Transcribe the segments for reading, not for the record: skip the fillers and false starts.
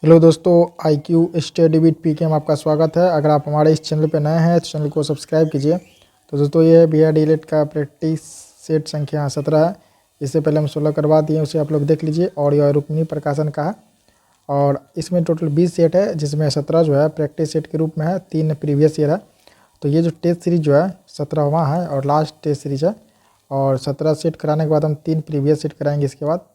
Hello दोस्तों, I Q study with पीके में आपका स्वागत है। अगर आप हमारे इस चैनल पर नए हैं तो चैनल को सब्सक्राइब कीजिए। तो दोस्तों ये बी आर डीलेट का प्रैक्टिस सेट संख्या 17 है। इससे पहले हम 16 करवा दिए, उसे आप लोग देख लीजिए। और यह रुक्मिणी प्रकाशन का है और इसमें टोटल 20 सेट है, जिसमें 17 जो है प्रैक्टिस सेट के रूप में है, 3 प्रीवियस ईयर है। तो ये जो टेस्ट सीरीज जो है 17वां है और लास्ट टेस्ट सीरीज है। और 17 सेट कराने के बाद हम 3 प्रीवियस सेट कराएंगे। इसके बाद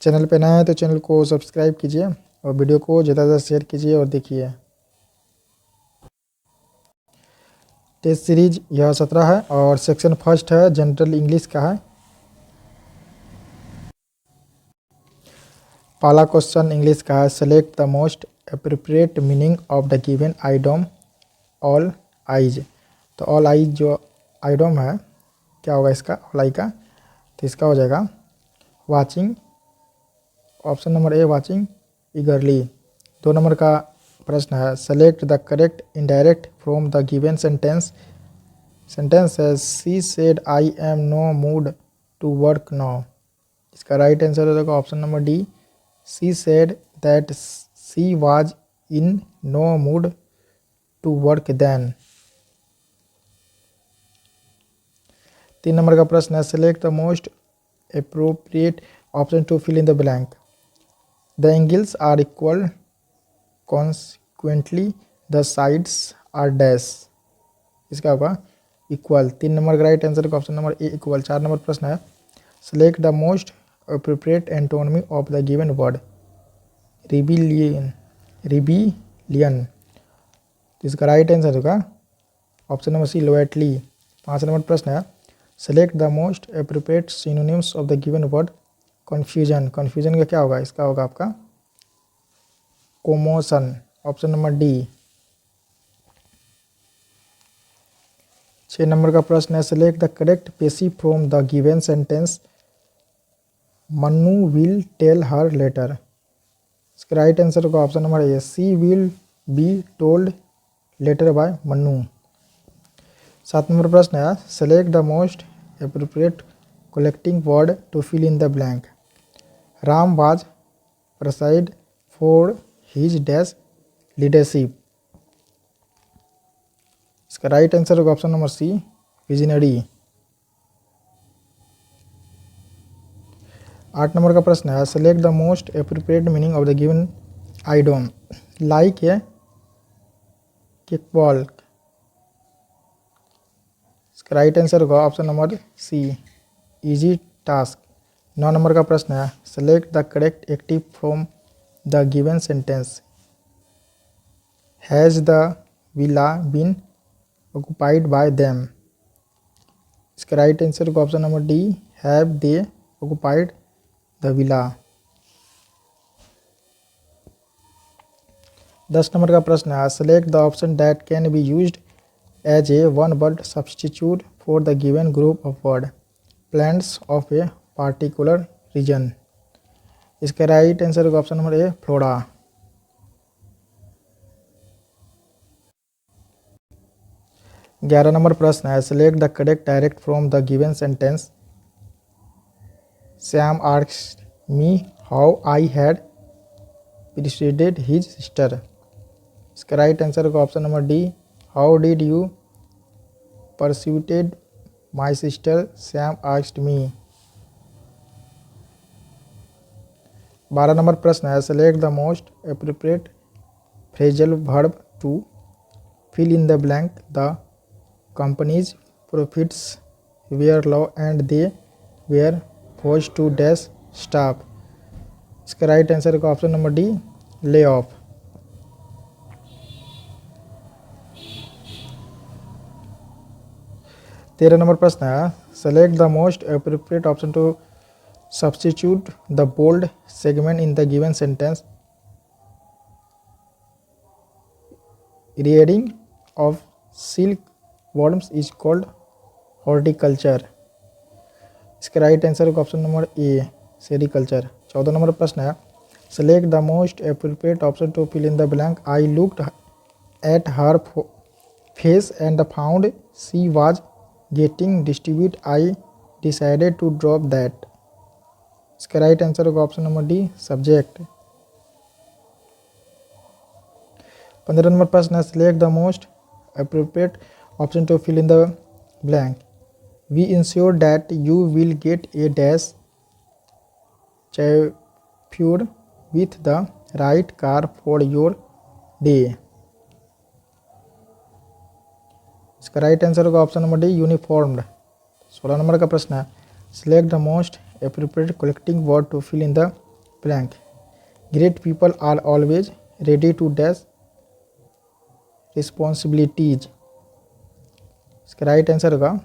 चैनल पे नए हैं तो चैनल को सब्सक्राइब कीजिए और वीडियो को ज़्यादा से ज़्यादा शेयर कीजिए और देखिए। टेस्ट सीरीज यह 17 है और सेक्शन फर्स्ट है, जनरल इंग्लिश का है। पहला क्वेश्चन इंग्लिश का है, select the most appropriate meaning of the given idem all eyes. तो ऑल आइज जो आइडम है, क्या होगा इसका ऑल आई का? तो इसका हो जाएगा watching. Option number A watching eagerly. 2 नंबर का प्रश्न है, select the correct indirect from the given sentence. Sentence है, she said I am no mood to work now. इसका राइट आंसर हो जाएगा option number D, she said that she was in no mood to work then. 3 नंबर का प्रश्न है, select the most appropriate option to fill in the blank. The angles are equal, consequently the sides are dash। इसका होगा equal. 3 नंबर का right answer का option number A equal. 4 नंबर प्रश्न है, select the most appropriate antonym of the given word. Rebellion. Rebellion. इसका right answer होगा ऑप्शन नंबर सी, लोएटली। 5 नंबर प्रश्न है, select the most appropriate synonyms of the given word confusion. Confusion का क्या होगा? इसका होगा आपका कोमोशन, ऑप्शन नंबर डी। 6 नंबर का प्रश्न है, select the correct passive from the given sentence Mannu will tell her later. इसका राइट आंसर होगा option number A, she will be told later by Mannu. 7 नंबर प्रश्न है, select the most appropriate collecting word to fill in the blank. Ram was praised for his dash leadership. इसका right answer होगा option number C, visionary. 8 नंबर का प्रश्न है, select the most appropriate meaning of the given idiom. Like a kickball. इसका right answer होगा option number C, easy task. 9 number का प्रश्न है, select the correct active from the given sentence. Has the villa been occupied by them. इसका right answer होगा option number D, have they occupied the villa. 10 number का प्रश्न है, select the option that can be used as a one word substitute for the given group of word plants of a particular reason. इसका right answer होगा option number A, flora. 11 number प्रश्न है, select the correct direct from the given sentence. Sam asked me how I had persuaded his sister. इसका right answer होगा option number D, how did you persuaded my sister Sam asked me. 12 number प्रश्न है, select the most appropriate phrasal verb to fill in the blank. The company's profits were low and they were forced to dash staff. इसका right answer का option number D, lay off. 13 number प्रश्न है, select the most appropriate option to substitute the bold segment in the given sentence. Rearing of silk worms is called horticulture. इसका right answer होगा option number A, sericulture. 14 number प्रश्न है, select the most appropriate option to fill in the blank. I looked at her face and found she was getting distribute. I decided to drop that. इसका right answer होगा option number D, subject. 15 number प्रश्न है, select the most appropriate option to fill in the blank. We ensure that you will get a dash chauffeur with the right car for your day. इसका right answer होगा option number D, uniformed. 16 number का प्रश्न है, select the most appropriate collecting word to fill in the blank. Great people are always ready to dash responsibilities. इसका right answer होगा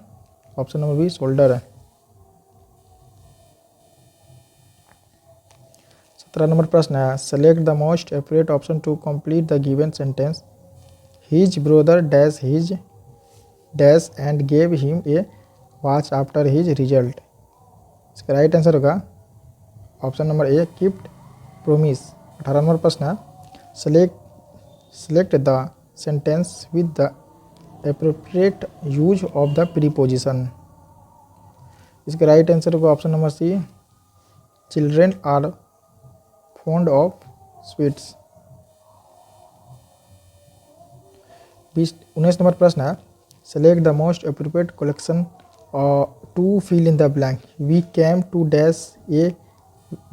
option number B, shoulder है। 17 number प्रश्न है, select the most appropriate option to complete the given sentence. His brother dash his dash and gave him a watch after his result. इसका right answer होगा option number A, keeped promise. 18 number प्रश्न है, select the sentence with the appropriate use of the preposition. इसका right answer होगा option number C, children are fond of sweets. 19 number प्रश्न है, select the most appropriate collection to fill in the blank. We came to dash a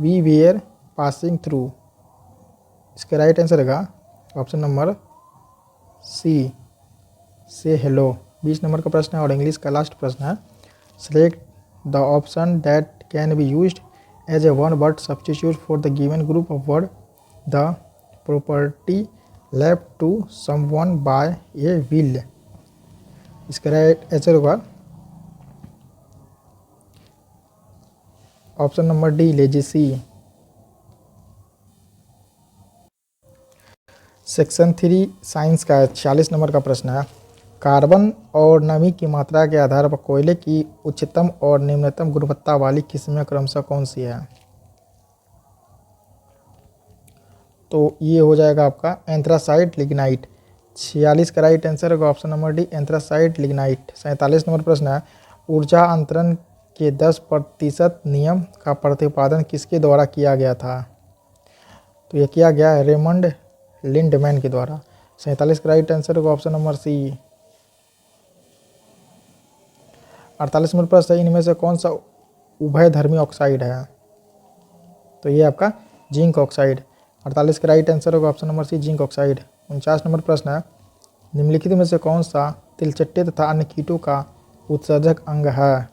we were passing through. इसका right answer होगा option number C, say hello. 20 number का प्रश्न है और English का last प्रश्न है, select the option that can be used as a one word substitute for the given group of word. The property left to someone by a will. इसका right answer होगा option number D, legacy. Section 3 science का 46 number का प्रश्न है, carbon और नमी की मात्रा के आधार पर कोयले की उच्चतम और निम्नतम गुणवत्ता वाली किस्में क्रमशः कौन सी है। तो ये हो जाएगा आपका एंथ्रासाइट लिग्नाइट। 46 का राइट आंसर होगा option number D, anthracite lignite. 47 number प्रश्न है, ऊर्जा अंतरण के 10% नियम का प्रतिपादन किसके द्वारा किया गया था। तो यह किया गया है रेमंड लिंडमैन के द्वारा। 47 का राइट आंसर होगा ऑप्शन नंबर सी। 48 नंबर प्रश्न है, इनमें से कौन सा उभयधर्मी ऑक्साइड है। तो ये आपका जिंक ऑक्साइड। 48 का राइट आंसर होगा option number C, zinc oxide. 49 number प्रश्न है, निम्नलिखित में से कौन सा तिलचट्टे तथा अन्य कीटों का उत्सर्जक अंग है।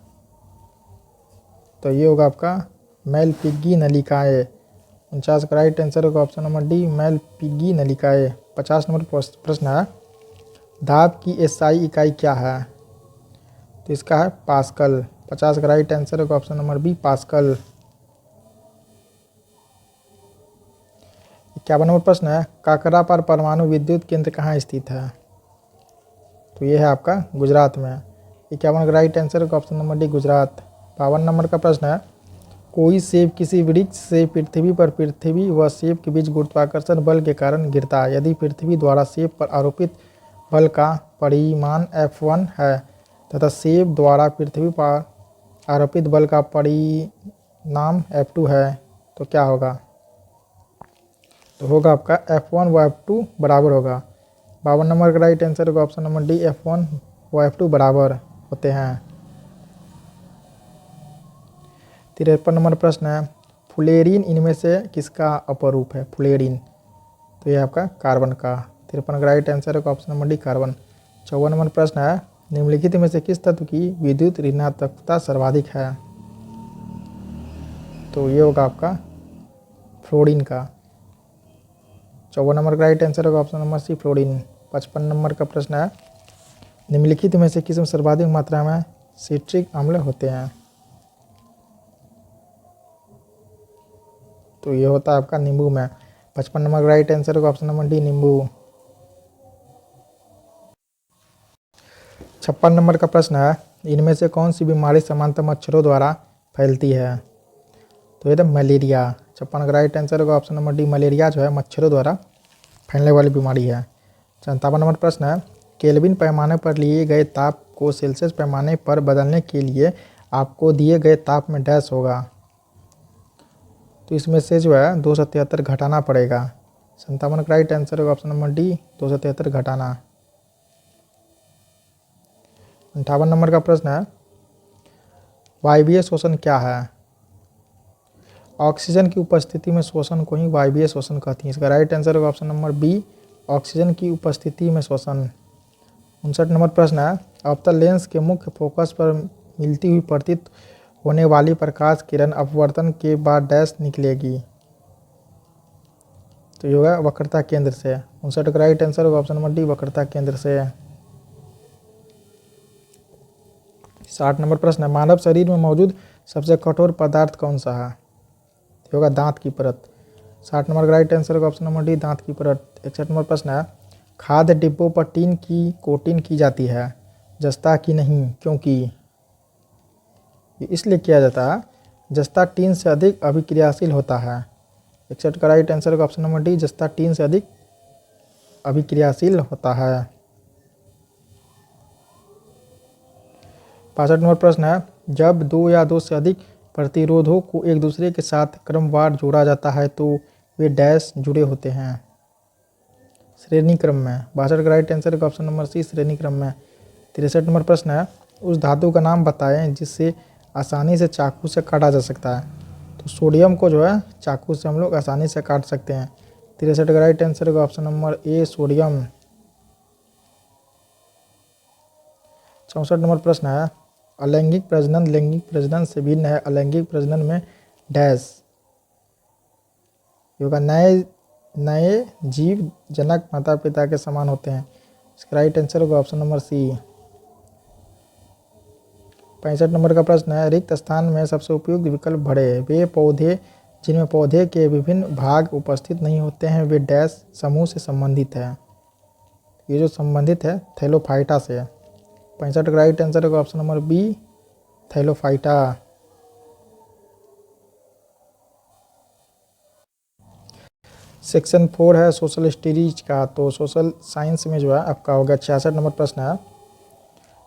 तो ये होगा आपका मेलपिग्गी नलिकाएं। 49 का राइट आंसर होगा ऑप्शन नंबर डी, मेलपिग्गी नलिकाएं। 50 नंबर प्रश्न है, दाब की एसआई इकाई क्या है। तो इसका है पास्कल। 50 का राइट आंसर होगा option number B, pascal. 51 number प्रश्न है, काकरा पर परमाणु विद्युत केंद्र कहाँ स्थित है। तो ये है आपका गुजरात में। 51 का राइट आंसर होगा option number D, Gujarat. 52 number का प्रश्न है, कोई सेब किसी वृक्ष से पृथ्वी पर पृथ्वी व सेब के बीच गुरुत्वाकर्षण बल के कारण गिरता है। यदि पृथ्वी द्वारा सेब पर आरोपित बल का परिमाण F1 है तथा सेब द्वारा पृथ्वी पर आरोपित बल का परिणाम F2 है तो क्या होगा। तो होगा आपका F1 व F2 बराबर होगा। 52 नंबर का राइट आंसर होगा ऑप्शन नंबर डी, F1 व F2 बराबर होते हैं। 53 नंबर प्रश्न है, फ्लोरीन इनमें से किसका अपरूप है। फ्लोरीन तो ये आपका कार्बन का। 53 का राइट आंसर होगा option number D, carbon. 54 number प्रश्न है, निम्नलिखित में से किस तत्व की विद्युत ऋणात्मकता सर्वाधिक है। तो ये होगा आपका फ्लोरीन का। 54 नंबर का राइट आंसर होगा option number C, fluorine. 55 number का प्रश्न है, निम्नलिखित में से किसमें सर्वाधिक मात्रा में सिट्रिक अम्ल होते हैं। तो ये होता है आपका नींबू में। 55 नंबर का राइट आंसर होगा ऑप्शन नंबर डी, नींबू। 56 नंबर का प्रश्न है, इनमें से कौन सी बीमारी सामान्यतः मच्छरों द्वारा फैलती है। तो ये तो मलेरिया। 56 का राइट आंसर होगा ऑप्शन नंबर डी, मलेरिया जो है मच्छरों द्वारा फैलने वाली बीमारी है। 57 नंबर प्रश्न है, केल्विन पैमाने पर लिए गए ताप को सेल्सियस पैमाने पर बदलने के लिए आपको दिए गए ताप में डैश होगा। तो इसमें से जो है 273 घटाना पड़ेगा। 57 का राइट आंसर होगा ऑप्शन नंबर डी 273 घटाना। 58 नंबर का प्रश्न है वायवीय शोषण क्या है? ऑक्सीजन की उपस्थिति में शोषण को ही वायवीय शोषण कहती हैं। इसका राइट आंसर होगा ऑप्शन नंबर बी ऑक्सीजन की उपस्थिति में शोषण। 59 नंबर प्रश्न है अवतल लेंस के मुख्य फोकस पर मिलती हुई प्रतीत होने वाली प्रकाश किरण अपवर्तन के बाद डैश निकलेगी। तो ये होगा वक्रता केंद्र से। 59 का राइट आंसर होगा ऑप्शन नंबर डी वक्रता केंद्र से। 60 नंबर प्रश्न है मानव शरीर में मौजूद सबसे कठोर पदार्थ कौन सा है? ये होगा दांत की परत। 60 नंबर का राइट आंसर होगा ऑप्शन नंबर डी दांत की परत। 61 नंबर प्रश्न है खाद्य डिब्बों पर टीन की कोटिंग की जाती है जस्ता की नहीं, क्योंकि? ये इसलिए किया जाता है जस्ता टीन से अधिक अभिक्रियाशील होता है। 61 का राइट आंसर होगा ऑप्शन नंबर डी जस्ता टीन से अधिक अभिक्रियाशील होता है। 65 नंबर प्रश्न है जब दो या दो से अधिक प्रतिरोधों को एक दूसरे के साथ क्रमवार जोड़ा जाता है तो वे डैश जुड़े होते हैं? श्रेणी क्रम में। 62 का राइट आंसर का ऑप्शन नंबर सी श्रेणी क्रम में। 63 नंबर प्रश्न है उस धातु का नाम बताएं जिससे आसानी से चाकू से काटा जा सकता है। तो सोडियम को जो है चाकू से हम लोग आसानी से काट सकते हैं। 63 का राइट आंसर का ऑप्शन नंबर ए सोडियम। 64 नंबर प्रश्न है अलैंगिक प्रजनन लैंगिक प्रजनन से भिन्न है। अलैंगिक प्रजनन में डैश योगा नए जीव जनक माता पिता के समान होते हैं। इसका राइट आंसर होगा ऑप्शन नंबर सी। 65 नंबर का प्रश्न है रिक्त स्थान में सबसे उपयुक्त विकल्प भरे। वे पौधे जिनमें पौधे के विभिन्न भाग उपस्थित नहीं होते हैं वे डैश समूह से संबंधित है। ये जो संबंधित है थैलोफाइटा से। 65 का राइट आंसर होगा option number B thallophyta. Section 4 है सोशल स्टडीज का। तो सोशल साइंस में जो है आपका होगा 66 नंबर प्रश्न है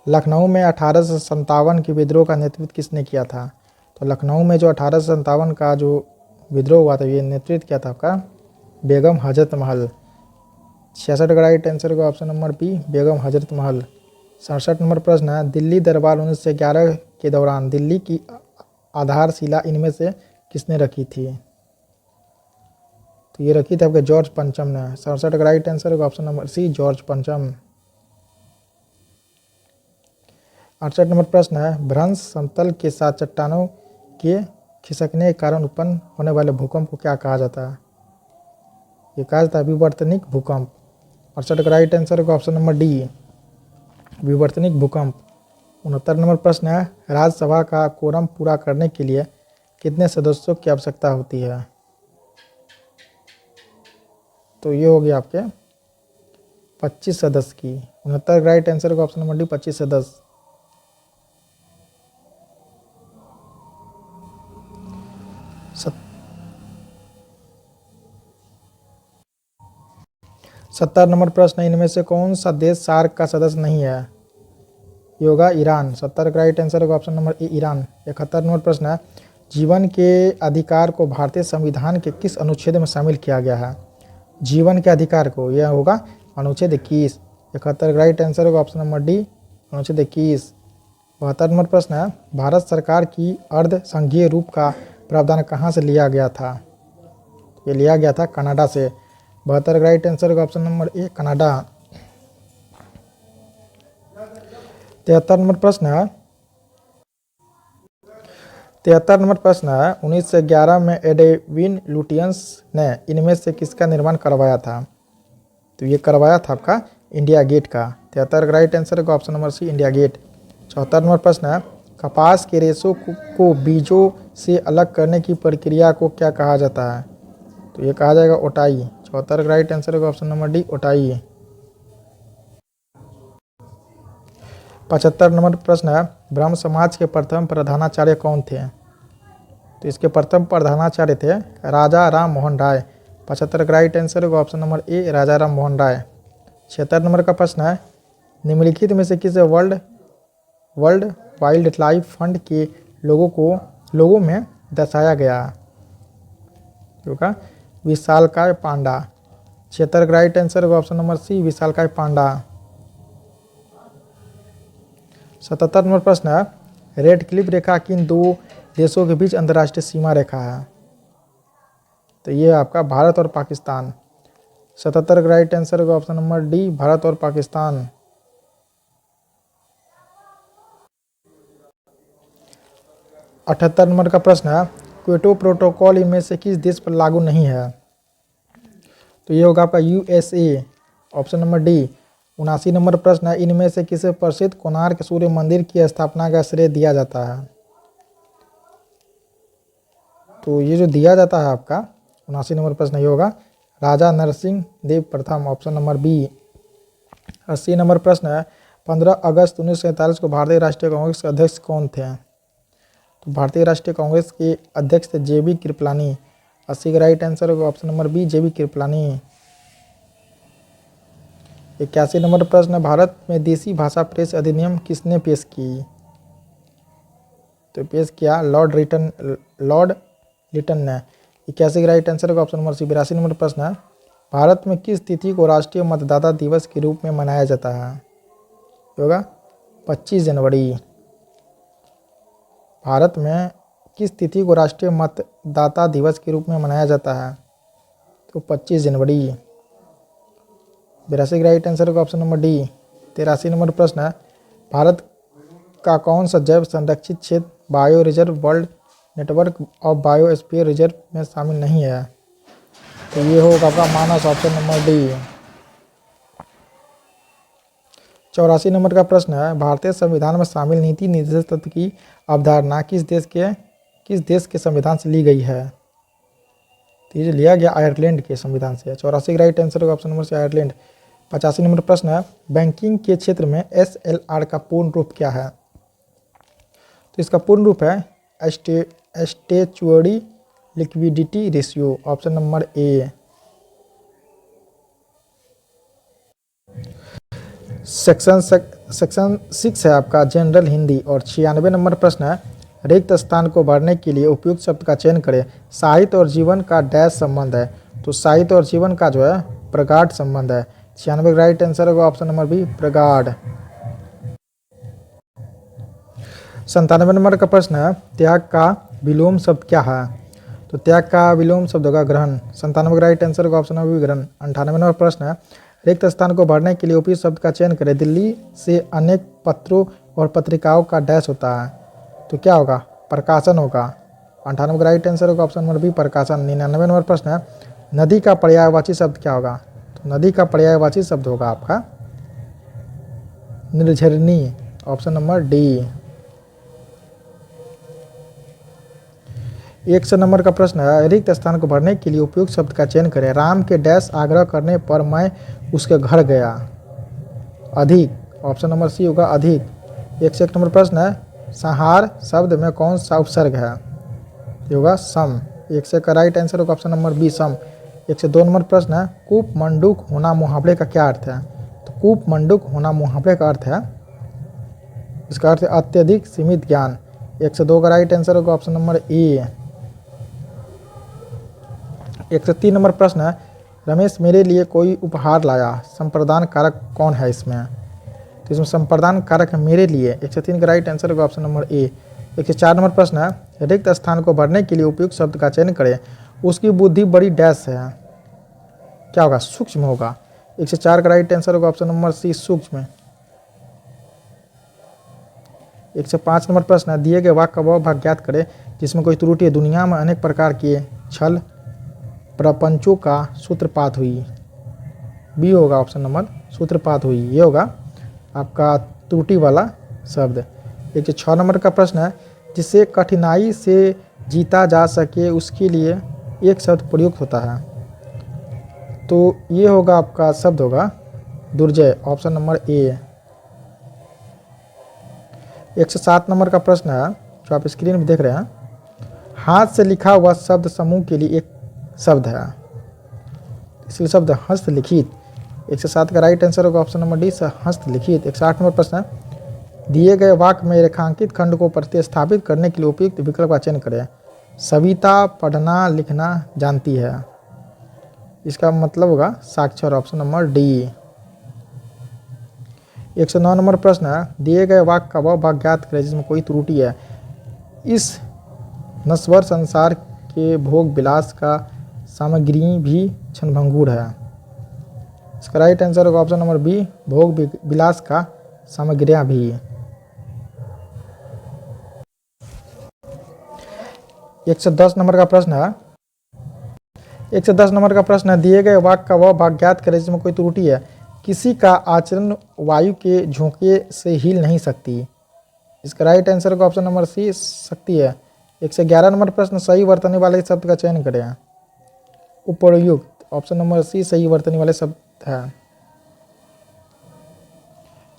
लखनऊ में 1857 के विद्रोह का नेतृत्व किसने किया था? तो लखनऊ में जो 1857 का जो विद्रोह हुआ था ये नेतृत्व किया था आपका बेगम हजरत महल। 66 का राइट आंसर होगा option number B Begum Hazrat Mahal. 67 number प्रश्न है दिल्ली दरबार 1911 के दौरान दिल्ली की आधारशिला इनमें से किसने रखी थी? तो ये रखी थी आपके जॉर्ज पंचम ने। 67 का राइट आंसर होगा ऑप्शन नंबर सी जॉर्ज पंचम। 68 नंबर प्रश्न है भ्रंश समतल के साथ चट्टानों के खिसकने के कारण उत्पन्न होने वाले भूकंप को क्या कहा जाता है? ये कहा जाता है विवर्तनिक भूकंप। 68 का राइट आंसर होगा ऑप्शन नंबर डी विवर्तनिक भूकंप। 69 नंबर प्रश्न है राज्यसभा का कोरम पूरा करने के लिए कितने सदस्यों की आवश्यकता होती है? तो ये हो गया आपके 25 सदस्य की। 69 राइट आंसर का ऑप्शन नंबर डी 25 सदस्य। 70 नंबर प्रश्न इनमें से कौन सा देश सार्क का सदस्य नहीं है? ये होगा ईरान। 70 का राइट आंसर होगा ऑप्शन नंबर ए ईरान। 71 नंबर प्रश्न है जीवन के अधिकार को भारतीय संविधान के किस अनुच्छेद में शामिल किया गया है? जीवन के अधिकार को यह होगा अनुच्छेद 21। 71 का राइट आंसर होगा ऑप्शन नंबर डी अनुच्छेद 21। 72 नंबर प्रश्न है भारत सरकार की अर्ध संघीय रूप का प्रावधान कहाँ से लिया गया था? ये लिया गया था कनाडा से। 72 का राइट आंसर होगा ऑप्शन नंबर ए कनाडा। 73 नंबर प्रश्न है 1911 में एडविन लुटियंस ने इनमें से किसका निर्माण करवाया था? तो ये करवाया था आपका इंडिया गेट का। 73 का राइट आंसर होगा option number C India Gate. 74 number प्रश्न है कपास के रेशों को बीजों से अलग करने की प्रक्रिया को क्या कहा जाता है? तो ये कहा जाएगा ओटाई। 74 का राइट आंसर होगा ऑप्शन नंबर डी ओटाई। 75 नंबर प्रश्न है ब्रह्म समाज के प्रथम प्रधानाचार्य कौन थे? तो इसके प्रथम प्रधानाचार्य थे राजा राम मोहन राय। 75 का राइट आंसर होगा option number A Raja Ram Mohan Roy. 76 number का प्रश्न है निम्नलिखित में से किसे वर्ल्ड वाइल्ड लाइफ फंड के लोगों में दर्शाया गया? होगा विशालकाय पांडा। 76 का राइट आंसर होगा ऑप्शन नंबर सी विशालकाय पांडा। 77 नंबर प्रश्न है, रेड क्लिफ रेखा किन दो देशों के बीच अंतर्राष्ट्रीय सीमा रेखा है? तो ये आपका भारत और पाकिस्तान। 77 का राइट आंसर होगा ऑप्शन नंबर डी भारत और पाकिस्तान। 78 नंबर का प्रश्न है, क्योटो प्रोटोकॉल इनमें से किस देश पर लागू नहीं है? तो ये होगा आपका USA, option number D. 79 number प्रश्न है, इनमें से किसे प्रसिद्ध कोणार्क सूर्य मंदिर की स्थापना का श्रेय दिया जाता है? तो ये जो दिया जाता है आपका 79 नंबर प्रश्न ये होगा राजा नरसिंह देव प्रथम, ऑप्शन नंबर बी। 80 नंबर प्रश्न है, 15 अगस्त 1947 को भारतीय राष्ट्रीय कांग्रेस के अध्यक्ष कौन थे? तो भारतीय राष्ट्रीय कांग्रेस के अध्यक्ष थे जेबी कृपलानी। 80 का राइट आंसर होगा ऑप्शन नंबर बी जेबी कृपलानी। 81 नंबर प्रश्न है, भारत में देसी भाषा प्रेस अधिनियम किसने पेश की? तो पेश किया लॉर्ड लिटन ने। 81 का राइट आंसर होगा ऑप्शन नंबर सी। 82 नंबर प्रश्न है, भारत में किस तिथि को राष्ट्रीय मतदाता दिवस के रूप में मनाया जाता है? होगा 25 जनवरी। भारत में किस तिथि को राष्ट्रीय मतदाता दिवस के रूप में मनाया जाता है? तो 25 जनवरी। 82 का राइट आंसर होगा ऑप्शन नंबर डी। 83 नंबर प्रश्न है, भारत का कौन सा जैव संरक्षित क्षेत्र bio reserve world network of biosphere reserve में शामिल नहीं है? तो ये होगा आपका मानस, ऑप्शन नंबर डी। 84 नंबर का प्रश्न है, भारतीय संविधान में शामिल नीति निर्देशक तत्व की अवधारणा किस देश के संविधान से ली गई है? तो ये लिया गया आयरलैंड के संविधान से। 84 का राइट आंसर होगा ऑप्शन नंबर से आयरलैंड। 85 नंबर प्रश्न है, बैंकिंग के क्षेत्र में SLR का पूर्ण रूप क्या है? तो इसका पूर्ण रूप है statutory liquidity ratio, option number ए। सेक्शन 6 है आपका जनरल हिंदी। और 96 नंबर प्रश्न है, रिक्त स्थान को भरने के लिए उपयुक्त शब्द का चयन करें। साहित्य और जीवन का डैश संबंध है? तो साहित्य और जीवन का जो है प्रगाढ़ संबंध है। 96 का राइट आंसर होगा ऑप्शन नंबर बी प्रगाढ़। 97 नंबर का प्रश्न है, त्याग का विलोम शब्द क्या है? तो त्याग का विलोम शब्द होगा ग्रहण। 97 का राइट आंसर होगा ऑप्शन नंबर बी ग्रहण। 98 नंबर प्रश्न है, रिक्त स्थान को भरने के लिए उपयुक्त शब्द का चयन करें। दिल्ली से अनेक पत्रों और पत्रिकाओं का डैश होता है? तो क्या होगा प्रकाशन होगा। 98 का राइट आंसर होगा ऑप्शन नंबर बी प्रकाशन। 99 नंबर प्रश्न है, नदी का पर्यायवाची शब्द क्या होगा? तो नदी का पर्यायवाची शब्द होगा आपका निर्झरनी, ऑप्शन नंबर डी। 100 नंबर का प्रश्न है, रिक्त स्थान को भरने के लिए उपयुक्त शब्द का चयन करें। राम के डैश आग्रह करने पर मैं उसके घर गया। अधिक, ऑप्शन नंबर सी होगा अधिक। 101 नंबर प्रश्न है, संहार शब्द में कौन सा उपसर्ग है? ये होगा सम। 101 का राइट आंसर होगा option number B sum. 102 number प्रश्न है, कूप मंडूक होना मुहावरे का क्या अर्थ है? तो कूप मंडूक होना मुहावरे का अर्थ है, इसका अर्थ है अत्यधिक सीमित ज्ञान। 102 का राइट आंसर होगा ऑप्शन नंबर ए। 103 नंबर प्रश्न है, रमेश मेरे लिए कोई उपहार लाया। संप्रदान कारक कौन है इसमें? तो इसमें संप्रदान कारक है मेरे लिए। 103 का राइट आंसर होगा ऑप्शन नंबर ए। 104 नंबर प्रश्न है, रिक्त स्थान को भरने के लिए उपयुक्त शब्द का चयन करें। उसकी बुद्धि बड़ी डैश है, क्या होगा सूक्ष्म होगा। 104 का राइट आंसर होगा ऑप्शन नंबर सी सूक्ष्म। 105 नंबर प्रश्न है, दिए गए वाक्य का वह भाग ज्ञात करें जिसमें कोई त्रुटि है। दुनिया में अनेक प्रकार के छल प्रपंचों का सूत्रपात हुई। बी होगा ऑप्शन नंबर सूत्रपात हुई, ये होगा आपका त्रुटि वाला शब्द। 106 नंबर का प्रश्न है, जिसे कठिनाई से जीता जा सके उसके लिए एक शब्द प्रयुक्त होता है। तो ये होगा आपका शब्द होगा दुर्जय, ऑप्शन नंबर ए। 107 नंबर का प्रश्न है जो आप स्क्रीन में देख रहे हैं, हाथ से लिखा हुआ शब्द समूह के लिए एक शब्द है, इसलिए शब्द हस्तलिखित। 107 का राइट आंसर होगा ऑप्शन नंबर डी हस्तलिखित। 108 नंबर प्रश्न है, दिए गए वाक्य में रेखांकित खंड को प्रतिस्थापित करने के लिए उपयुक्त विकल्प का चयन करें। सविता पढ़ना लिखना जानती है। इसका मतलब होगा साक्षर, ऑप्शन नंबर डी। 109 नंबर प्रश्न है, दिए गए वाक्य का वह भाग ज्ञात करें जिसमें कोई त्रुटि है। इस नश्वर संसार के भोग विलास का सामग्री भी क्षणभंगुर है। इसका राइट आंसर होगा ऑप्शन नंबर बी, भोग विलास का सामग्रियां भी। 110 नंबर का प्रश्न है, 110 नंबर का प्रश्न है, दिए गए वाक्य का वह भाग ज्ञात करें जिसमें कोई त्रुटि है। किसी का आचरण वायु के झोंके से हिल नहीं सकती। इसका राइट आंसर का ऑप्शन नंबर सी, सकती है। 111 नंबर प्रश्न, सही वर्तने वाले शब्द का चयन करें। उपयुक्त, ऑप्शन नंबर सी सही वर्तने वाले शब्द है।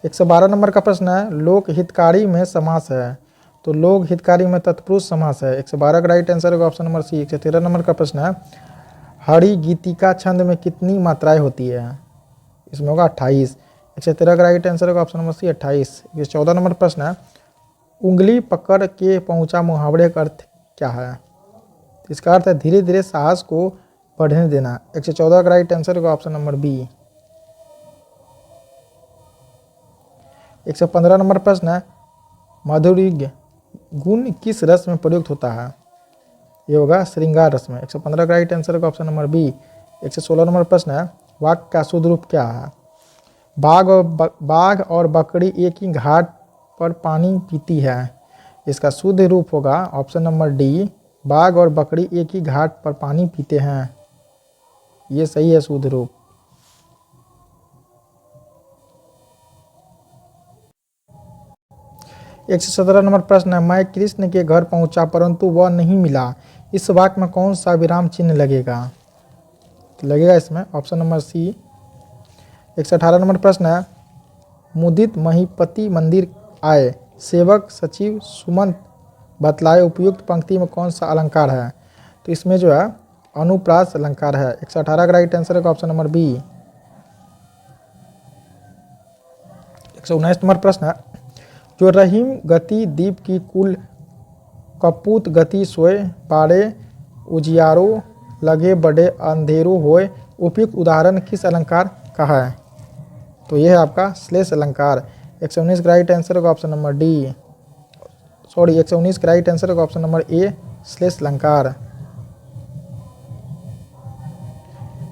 112 नंबर का प्रश्न है, लोक हितकारी में समास है। तो लोक हितकारी में तत्पुरुष समास है। 112 का राइट आंसर होगा ऑप्शन नंबर सी। 113 नंबर का प्रश्न है, हरि गीतिका छंद में कितनी मात्राएं होती है। इसमें होगा 28। 113 का राइट आंसर होगा ऑप्शन नंबर सी 28। 114 नंबर प्रश्न है, उंगली पकड़ के पहुंचा मुहावरे का अर्थ क्या है। इसका अर्थ है धीरे धीरे साहस को बढ़ने देना। 114 का राइट आंसर होगा ऑप्शन नंबर बी। 115 नंबर प्रश्न है, माधुर्य गुण किस रस में प्रयुक्त होता है। ये होगा श्रृंगार रस में। 115 का राइट आंसर होगा ऑप्शन नंबर बी। 116 नंबर प्रश्न है, वाक्य का शुद्ध रूप क्या है। बाघ और बकरी एक ही घाट पर पानी पीती है। इसका शुद्ध रूप होगा ऑप्शन नंबर डी, बाघ और बकरी एक ही घाट पर पानी पीते हैं। ये सही है शुद्ध रूप। एक 117 नंबर प्रश्न है, मैं कृष्ण के घर पहुंचा परंतु वह नहीं मिला। इस वाक्य में कौन सा विराम चिन्ह लगेगा। तो लगेगा इसमें ऑप्शन नंबर सी। 118 नंबर प्रश्न है, मुदित महीपति मंदिर आए, सेवक सचिव सुमंत बतलाए, उपयुक्त पंक्ति में कौन सा अलंकार है। तो इसमें जो है अनुप्रास अलंकार है। 118 का राइट आंसर है ऑप्शन नंबर बी। 119 नंबर प्रश्न है, जो रहीम गति दीप की कुल कपूत गति सोए, पारे उजियारो लगे बड़े अंधेरो होए, उपयुक्त उदाहरण किस अलंकार का है। तो यह है आपका श्लेष अलंकार। 119 का राइट आंसर होगा ऑप्शन नंबर डी, 119 का राइट आंसर होगा ऑप्शन नंबर ए, श्लेष अलंकार।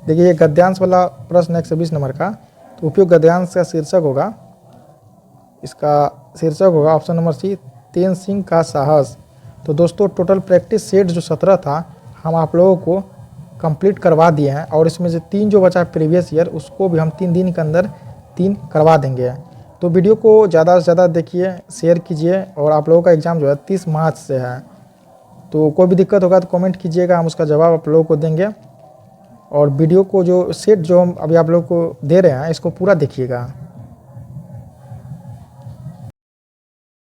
देखिए ये गद्यांश वाला प्रश्न 120 नंबर का, तो उपयुक्त गद्यांश का शीर्षक होगा, इसका शीर्षक होगा ऑप्शन नंबर सी, तेन सिंह का साहस। तो दोस्तों टोटल प्रैक्टिस सेट जो 17 था हम आप लोगों को कंप्लीट करवा दिए हैं, और इसमें से 3 जो बचा प्रीवियस ईयर उसको भी हम 3 दिन के अंदर 3 करवा देंगे। तो वीडियो को ज़्यादा से ज़्यादा देखिए, शेयर कीजिए, और आप लोगों का एग्ज़ाम जो है 30 मार्च से है। तो कोई भी दिक्कत होगा तो कमेंट कीजिएगा, हम उसका जवाब आप लोगों को देंगे। और वीडियो को जो सेट जो हम अभी आप लोगों को दे रहे हैं इसको पूरा देखिएगा।